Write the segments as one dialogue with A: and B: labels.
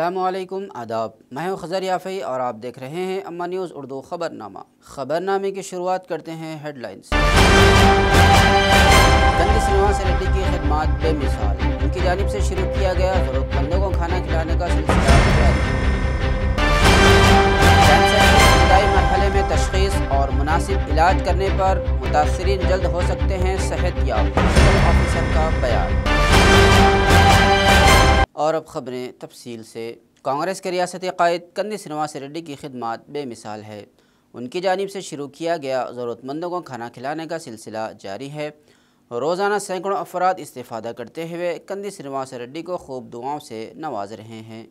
A: अस्सलामुअलैकुम आदाब। मैं हूं खज़र याफ़ी और आप देख रहे हैं अम्मा न्यूज़ उर्दू ख़बरनामा। ख़बरनामे की शुरुआत करते हैं हेडलाइंस। कंदी श्रीनिवास रेड्डी की खिदमत बेमिसाल, उनकी जानिब से शुरू किया गया ज़रूरतमंदों को खाना खिलाने का सिलसिला जारी। कैंसर के इब्तिदाई मरहले में तशख़ीस और मुनासिब इलाज करने पर मुतासरीन जल्द हो सकते हैं सेहतयाब, मेडिकल ऑफिसर का बयान। और अब ख़बरें तफसील से। कांग्रेस के रियासती क़ायद कंदी श्रीनिवास रेड्डी की खिदमत बेमिसाल है, उनकी जानिब से शुरू किया गया ज़रूरतमंदों को खाना खिलाने का सिलसिला जारी है। रोज़ाना सैकड़ों अफराद इस्तेफ़ादा करते हुए कंदी श्रीनिवास रेड्डी को खूब दुआओं से नवाज रहे हैं।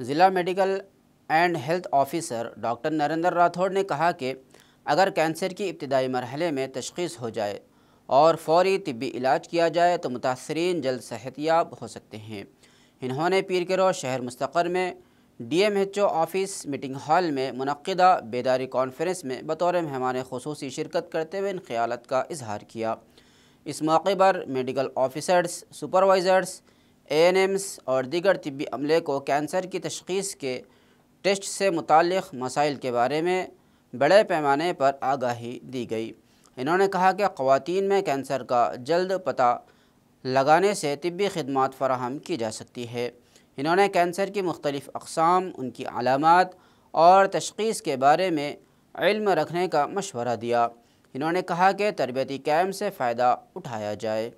A: ज़िला medical and health officer doctor Narendra Rathore ने कहा कि अगर कैंसर की इब्तिदाई मरहले में तशख़ीस हो जाए और फ़ौरी तिब्बी इलाज किया जाए तो मुतासरीन जल्द सेहतयाब हो सकते हैं। इन्होंने पीर के रोज़ शहर मुस्तक़र में DMHO ऑफिस मीटिंग हॉल में मुनक़्क़िदा बेदारी कॉन्फ्रेंस में बतौर मेहमान ख़ुसूसी शिरकत करते हुए इन ख़यालात का इजहार किया। इस मौके पर मेडिकल ऑफिसर्स, सुपरवाइज़र्स, ANMs और दीगर तिब्बी अमले को कैंसर की तशख़ीस के टेस्ट से मुताल्लिक़ मसाइल के बारे में बड़े पैमाने पर आगाही दी गई। इन्होंने कहा कि ख़वातीन में कैंसर का जल्द पता लगाने से तिब्बी खिदमात फ़राहम की जा सकती है। इन्होंने कैंसर की मुख्तलिफ़ अक़साम, उनकी अलामात और तशख़ीस के बारे में इल्म रखने का मशवरा दिया। इन्होंने कहा कि तरबियती कैम्प से फ़ायदा उठाया जाए।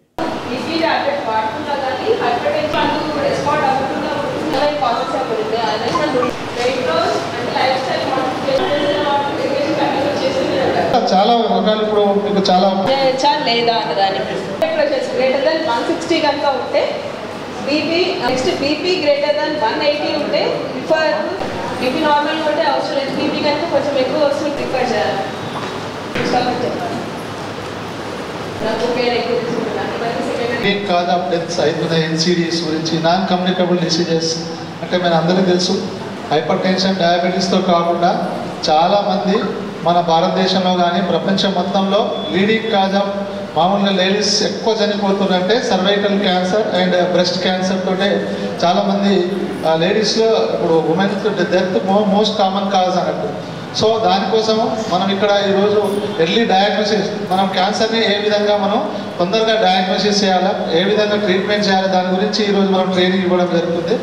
B: చాలా రకాలు ఇప్పుడు మీకు చాలా
C: లేదా అన్నదాని ప్రెషర్స్ గ్రేటర్ దెన్ 160 కనుక ఉంటే బీపీ గ్రేటర్ దెన్ 180 ఉంటే బీపీ నార్మల్ ఉంటే అవసరం లేదు. బీపీ కనుక కొంచెం ఎక్కువ వస్తుంది ప్రిఫర్ చేయాలి.
B: కాజ్ ఆఫ్ డెత్స్ అవుతున్న NCDs గురించి, నాన్ కమ్యూనికబుల్ డిసీజెస్ అంటే మన అందరికీ తెలుసు. హైపర్ టెన్షన్, డయాబెటీస్తో కాకుండా చాలామంది మన భారతదేశంలో కానీ ప్రపంచం మొత్తంలో లీడింగ్ కాజ్ ఆఫ్ మామూలుగా లేడీస్ ఎక్కువ చనిపోతున్నారంటే cervical cancer and breast cancer తోటే చాలామంది లేడీస్లో ఇప్పుడు women death most common cause అన్నట్టు. సో దానికోసము మనం ఇక్కడ ఈరోజు ఎర్లీ డయాగ్నోసిస్, మనం క్యాన్సర్ని ఏ విధంగా మనం తొందరగా డయాగ్నోసిస్ చేయాలా, ఏ విధంగా ట్రీట్మెంట్ చేయాలి, దాని గురించి ఈరోజు మనం ట్రైనింగ్ ఇవ్వడం జరుగుతుంది.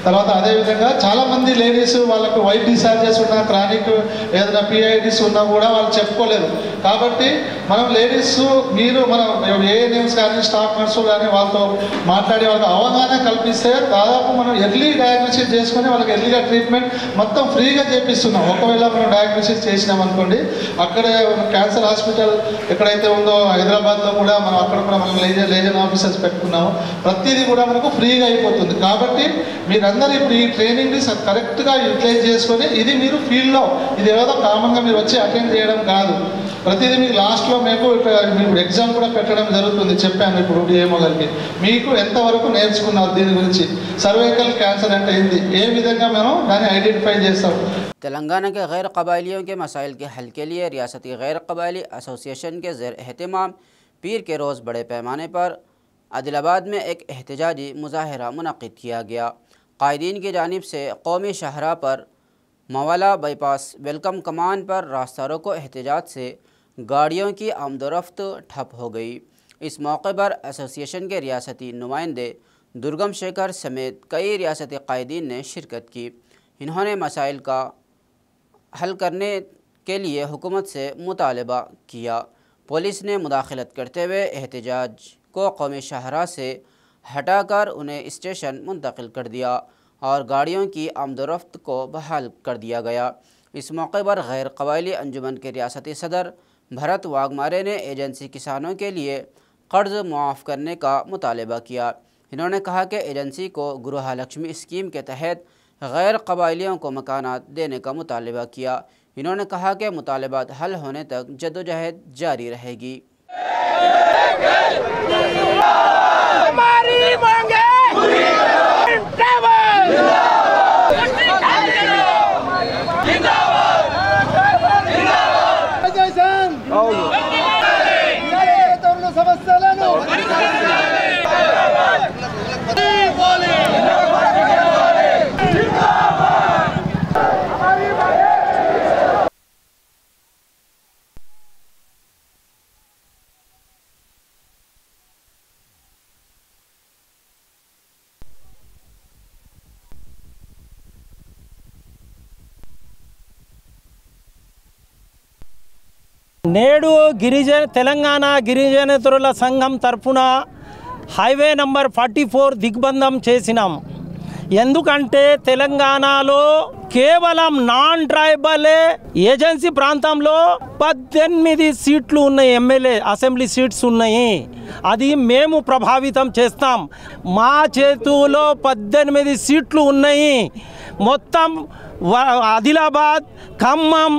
B: తర్వాత అదేవిధంగా చాలామంది లేడీస్ వాళ్ళకు వైట్ డిశ్చార్జెస్ ఉన్నా, క్రానిక్ ఏదైనా PIDs ఉన్నా కూడా వాళ్ళు చెప్పుకోలేరు. కాబట్టి మనం లేడీస్ మీరు మనం ఏఎన్ఎంస్ కానీ స్టాఫ్ నర్సు కానీ వాళ్ళతో మాట్లాడి వాళ్ళకి అవగాహన కల్పిస్తే దాదాపు మనం ఎర్లీ డయాగ్నోసిస్ చేసుకొని వాళ్ళకి ఎర్లీగా ట్రీట్మెంట్ మొత్తం ఫ్రీగా చేపిస్తున్నాం. ఒకవేళ మనం డయాగ్నోసిస్ చేసినాం అనుకోండి, అక్కడ క్యాన్సర్ హాస్పిటల్ ఎక్కడైతే ఉందో హైదరాబాద్లో కూడా మనం అక్కడ కూడా మనం లేజర్ ఆఫీసర్స్ పెట్టుకున్నాము. ప్రతిదీ కూడా మనకు ఫ్రీగా అయిపోతుంది. కాబట్టి మీరందరూ ఇప్పుడు ఈ ట్రైనింగ్ని కరెక్ట్గా యూటిలైజ్ చేసుకొని, ఇది మీరు ఫీల్డ్లో ఇది ఏదో కామన్గా మీరు వచ్చి అటెండ్ చేయడం కాదు, ప్రతిదీ మీకు లాస్ట్లో మీకు ఎగ్జామ్ కూడా పెట్టడం జరుగుతుంది. చెప్పాను ఇప్పుడు డిఎంఓ గారికి మీకు ఎంతవరకు నేర్చుకున్నారు దీని గురించి, సర్వైకల్ క్యాన్సర్ అంటే ఏంది, ఏ విధంగా మనం దాన్ని ఐడెంటిఫై చేస్తాం.
A: तेलंगाना के गैर कबाइलियों के मसाइल के हल के लिए रियासती गैर कबाइली एसोसिएशन के ज़ेर एहतमाम पीर के रोज़ बड़े पैमाने पर आदिलाबाद में एक एहतजाजी मुजाहरा मुनक़िद किया गया। कायदीन की जानिब से कौमी शाहरा पर मवाला बाईपास वेलकम कमान पर रास्ता रोको एहतजाज से गाड़ियों की आमदोरफ्त ठप हो गई। इस मौके पर एसोसिएशन के रियासती नुमाइंदे दुर्गम शेखर समेत कई रियासती कायदीन ने शिरकत की। इन्होंने मसाइल का हल करने के लिए हुकूमत से मुतालबा किया। पुलिस ने मुदाखलत करते हुए एहतजाज को कौमी शाहरा से हटाकर उन्हें स्टेशन मुंतकिल कर दिया और गाड़ियों की आमदोरफ्त को बहाल कर दिया गया। इस मौके पर गैर कबाइली अंजुमन के रियासती सदर भरत वाघमारे ने एजेंसी किसानों के लिए कर्ज मुआफ़ करने का मुतालबा किया। इन्होंने कहा कि एजेंसी को गृहलक्ष्मी स्कीम के तहत गैर कबाइलियों को मकानात देने का मुतालबा किया। इन्होंने कहा कि मुतालबात हल होने तक जद्दोजहद जारी रहेगी।
D: నేడు తెలంగాణ గిరిజనేతరుల సంఘం తరఫున హైవే నంబర్ 44 దిగ్బంధం చేసినాం. ఎందుకంటే తెలంగాణలో కేవలం నాన్ ట్రైబల్ ఏజెన్సీ ప్రాంతంలో 18 సీట్లు ఉన్నాయి, ఎమ్మెల్యే అసెంబ్లీ సీట్స్ ఉన్నాయి. అది మేము ప్రభావితం చేస్తాం. మా చేతుల్లో 18 సీట్లు ఉన్నాయి. మొత్తం ఆదిలాబాద్, ఖమ్మం,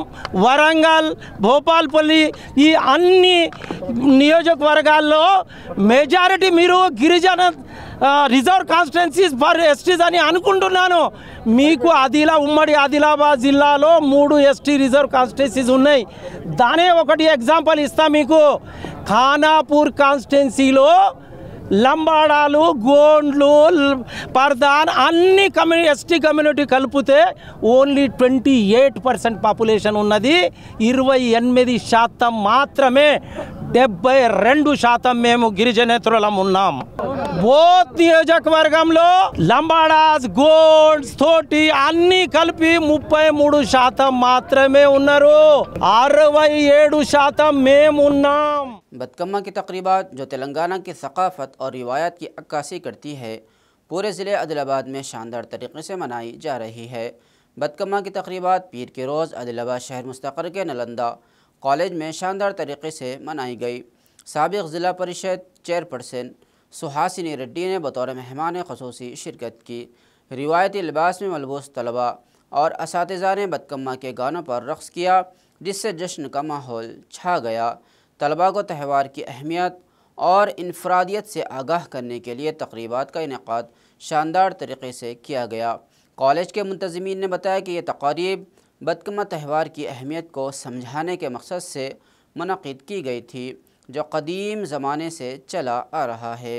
D: వరంగల్, భోపాల్పల్లి ఈ అన్ని నియోజకవర్గాల్లో మెజారిటీ మీరు గిరిజన రిజర్వ్ కాన్స్టిట్యున్సీస్ ఫర్ ఎస్టీస్ అని అనుకుంటున్నాను. మీకు ఉమ్మడి ఆదిలాబాద్ జిల్లాలో 3 ఎస్టీ రిజర్వ్ కాన్స్టిట్యున్సీస్ ఉన్నాయి. దానే ఒకటి ఎగ్జాంపుల్ ఇస్తా మీకు. ఖానాపూర్ కాన్స్టిట్యున్సీలో లంబాడాలు, గోండ్లు, పర్దాన్ అన్ని ఎస్టీ కమ్యూనిటీ కలిపితే ఓన్లీ 28% పాపులేషన్ ఉన్నది. 28% మాత్రమే 72% మేము గిరిజనేతరులం ఉన్నాం. బోత్ నియోజకవర్గంలో లంబాడాస్, గోండ్స్, తోటి అన్ని కలిపి 33% మాత్రమే ఉన్నారు. 67% మేము ఉన్నాం.
A: बदकम्मा की तकरीबात जो तेलंगाना की सकाफ़त और रिवायत की अक्कासी करती है, पूरे ज़िले आदिलाबाद में शानदार तरीके से मनाई जा रही है। बदकम्मा की तकरीबात पीर के रोज़ आदिलाबाद शहर मुस्तक़र के नालंदा कॉलेज में शानदार तरीके से मनाई गई। साबिक़ ज़िला परिषद चेयरपर्सन सुहासिनी रेड्डी ने बतौर मेहमान ख़ुसूसी शिरकत की। रिवायती लिबास में मलबूस तलबा और असातिज़ा ने बदकम्मा के गानों पर रक़्स किया, जिससे जश्न का माहौल छा गया। तलबा को त्यौहार की अहमियत और इनफरादियत से आगाह करने के लिए तकरीबात का इनेकाद शानदार तरीके से किया गया। कॉलेज के मुंतज़मीन ने बताया कि ये तक़रीब बदकम्मा त्यौहार की अहमियत को समझाने के मकसद से मुनक़िद की गई थी, जो क़दीम ज़माने से चला आ रहा है।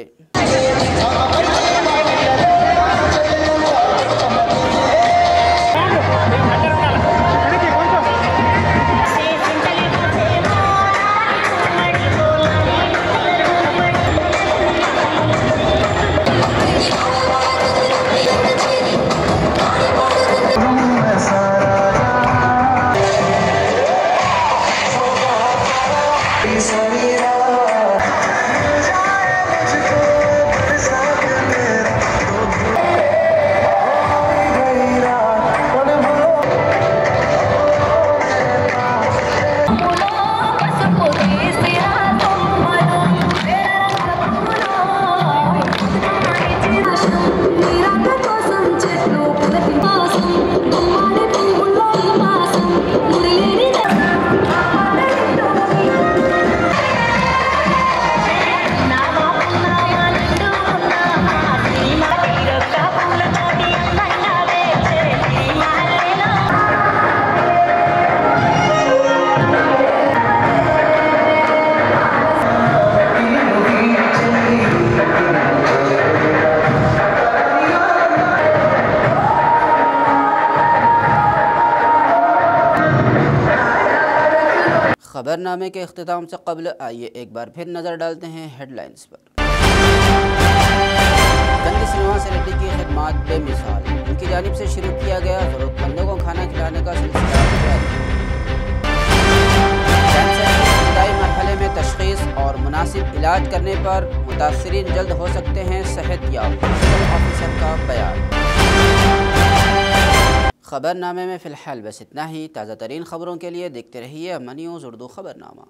A: खबरनामे के अख्तिताम से कबल आइए एक बार फिर नज़र डालते हैं हेडलाइंस पर। जंगी श्रीनिवास रेड्डी की खिदमत बेमिसाल, उनकी जानिब से शुरू किया गया ज़रूरतमंदों को खाना खिलाने का सिलसिला जारी। कैंसर के इब्तिदाई मरहले में तशख़ीस और मुनासिब इलाज करने पर मुतासरीन जल्द हो सकते हैं सेहतयाब, मेडिकल ऑफिसर का बयान। खबरनामे में फ़िलहाल बस इतना ही। ताज़ा तरीन खबरों के लिए देखते रहिए अमन न्यूज़ उर्दू खबरनामा।